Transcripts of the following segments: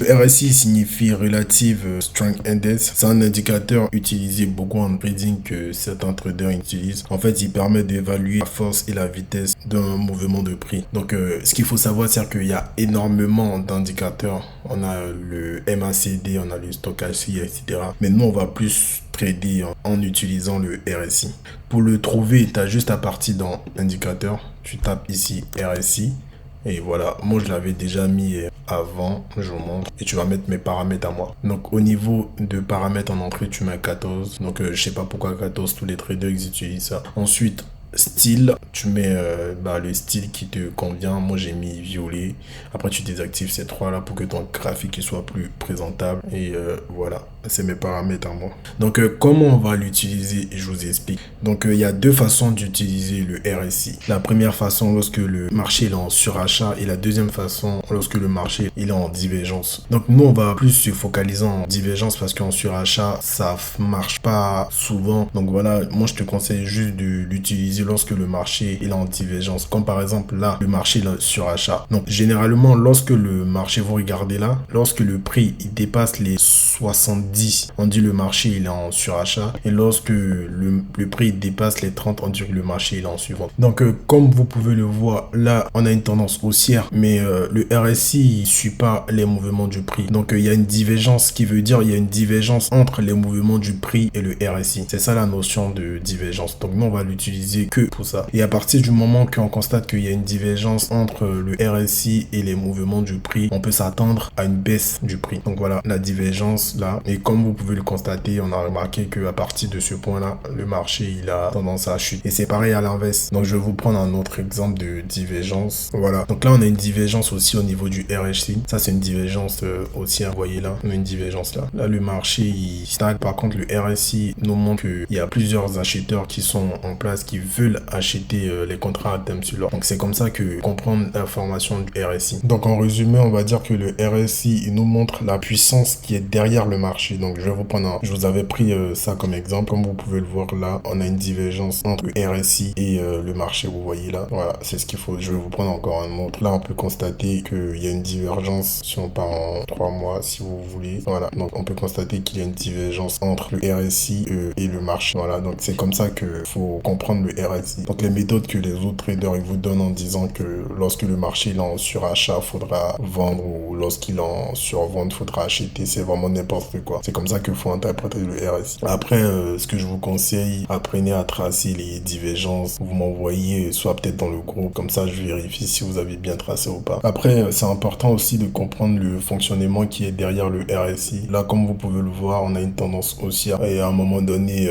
Le RSI signifie Relative Strength Index. C'est un indicateur utilisé beaucoup en trading que certains traders utilisent. En fait, il permet d'évaluer la force et la vitesse d'un mouvement de prix. Donc, ce qu'il faut savoir, c'est qu'il y a énormément d'indicateurs. On a le MACD, on a le stochastique, etc. Mais nous, on va plus trader en utilisant le RSI. Pour le trouver, tu as juste à partir dans indicateur. Tu tapes ici RSI. Et voilà, moi je l'avais déjà mis avant, je vous montre. Et tu vas mettre mes paramètres à moi. Donc au niveau de paramètres en entrée, tu mets 14. Donc je sais pas pourquoi 14, tous les traders ils utilisent ça. Ensuite, style, tu mets le style qui te convient. Moi j'ai mis violet. Après tu désactives ces trois là pour que ton graphique soit plus présentable. Et voilà, c'est mes paramètres à moi. Donc comment on va l'utiliser, je vous explique. Donc il y a deux façons d'utiliser le RSI. La première façon lorsque le marché est en surachat et la deuxième façon lorsque le marché est en divergence. Donc nous on va plus se focaliser en divergence parce qu'en surachat ça marche pas souvent. Donc voilà, moi je te conseille juste de l'utiliser lorsque le marché est en divergence. Comme par exemple là, le marché est sur achat. Donc généralement lorsque le marché, vous regardez là, lorsque le prix il dépasse les 70, on dit le marché il est en surachat. Et lorsque le prix dépasse les 30, on dit que le marché il est en suivant. Donc comme vous pouvez le voir, là on a une tendance haussière, mais le RSI il suit pas les mouvements du prix. Donc il y a une divergence, qui veut dire il y a une divergence entre les mouvements du prix et le RSI. C'est ça la notion de divergence. Donc nous on va l'utiliser que pour ça. Et à partir du moment qu'on constate qu'il y a une divergence entre le RSI et les mouvements du prix, on peut s'attendre à une baisse du prix. Donc voilà la divergence là. Et comme vous pouvez le constater, on a remarqué que à partir de ce point là, le marché il a tendance à chuter. Et c'est pareil à l'inverse. Donc je vais vous prendre un autre exemple de divergence. Voilà. Donc là on a une divergence aussi au niveau du RSI. Ça c'est une divergence haussière. Vous voyez là, on a une divergence là. Là le marché il stagne. Par contre le RSI nous montre qu'il y a plusieurs acheteurs qui sont en place, qui veulent acheter les contrats à terme sur l'or. Donc c'est comme ça que comprendre l'information du RSI. Donc en résumé, on va dire que le RSI il nous montre la puissance qui est derrière le marché. Donc je vais vous prendre je vous avais pris ça comme exemple. Comme vous pouvez le voir là, on a une divergence entre le RSI et le marché. Vous voyez là, voilà, c'est ce qu'il faut. Je vais vous prendre encore un autre. Là, on peut constater qu'il y a une divergence si on part en 3 mois, si vous voulez. Voilà, donc on peut constater qu'il y a une divergence entre le RSI et le marché. Voilà, donc c'est comme ça que faut comprendre le RSI. Donc les méthodes que les autres traders ils vous donnent en disant que lorsque le marché est en surachat, faudra vendre, ou lorsqu'il est en survente, faudra acheter, c'est vraiment n'importe quoi. C'est comme ça qu'il faut interpréter le RSI. Après, ce que je vous conseille, apprenez à tracer les divergences. Vous m'envoyez soit peut-être dans le groupe, comme ça je vérifie si vous avez bien tracé ou pas. Après, c'est important aussi de comprendre le fonctionnement qui est derrière le RSI. Là, comme vous pouvez le voir, on a une tendance haussière et à un moment donné,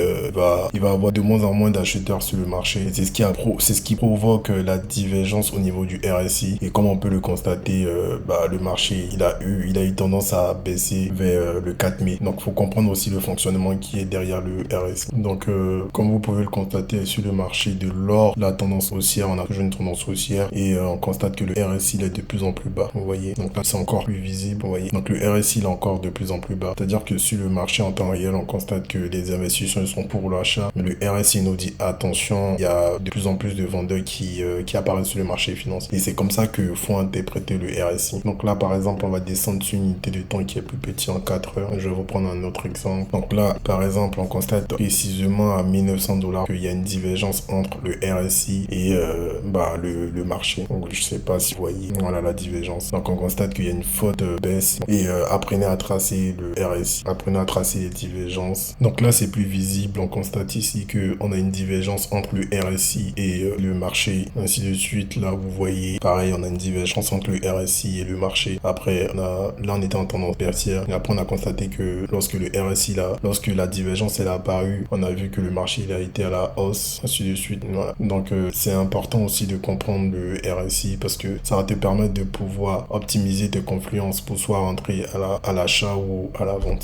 il va avoir de moins en moins d'acheteurs sur le marché. C'est ce qui provoque la divergence au niveau du RSI. Et comme on peut le constater, le marché, il a eu tendance à baisser vers le 4 mai. Donc, il faut comprendre aussi le fonctionnement qui est derrière le RSI. Donc, comme vous pouvez le constater sur le marché de l'or, la tendance haussière, on a toujours une tendance haussière et on constate que le RSI il est de plus en plus bas. Vous voyez, donc là, c'est encore plus visible. Vous voyez, donc le RSI il est encore de plus en plus bas. C'est-à-dire que sur le marché en temps réel, on constate que les investisseurs sont pour l'achat, mais le RSI nous dit attention, il y a de plus en plus de vendeurs qui apparaissent sur le marché financier. Et c'est comme ça que faut interpréter le RSI. Donc là, par exemple, on va descendre sur une unité de temps qui est plus petit en 4 heures. Je vais vous prendre un autre exemple. Donc là, par exemple, on constate précisément à $1900 qu'il y a une divergence entre le RSI et le marché. Donc je sais pas si vous voyez, voilà la divergence. Donc on constate qu'il y a une forte baisse et apprenez à tracer le RSI, apprenez à tracer les divergences. Donc là c'est plus visible, on constate ici que on a une divergence entre le RSI et le marché, ainsi de suite. Là vous voyez, pareil, on a une divergence entre le RSI et le marché. Après là on était en tendance baissière et après on a constaté que lorsque lorsque la divergence elle a apparu, on a vu que le marché il a été à la hausse, ainsi de suite. Voilà. Donc c'est important aussi de comprendre le RSI parce que ça va te permettre de pouvoir optimiser tes confluences pour soit rentrer à l'achat ou à la vente.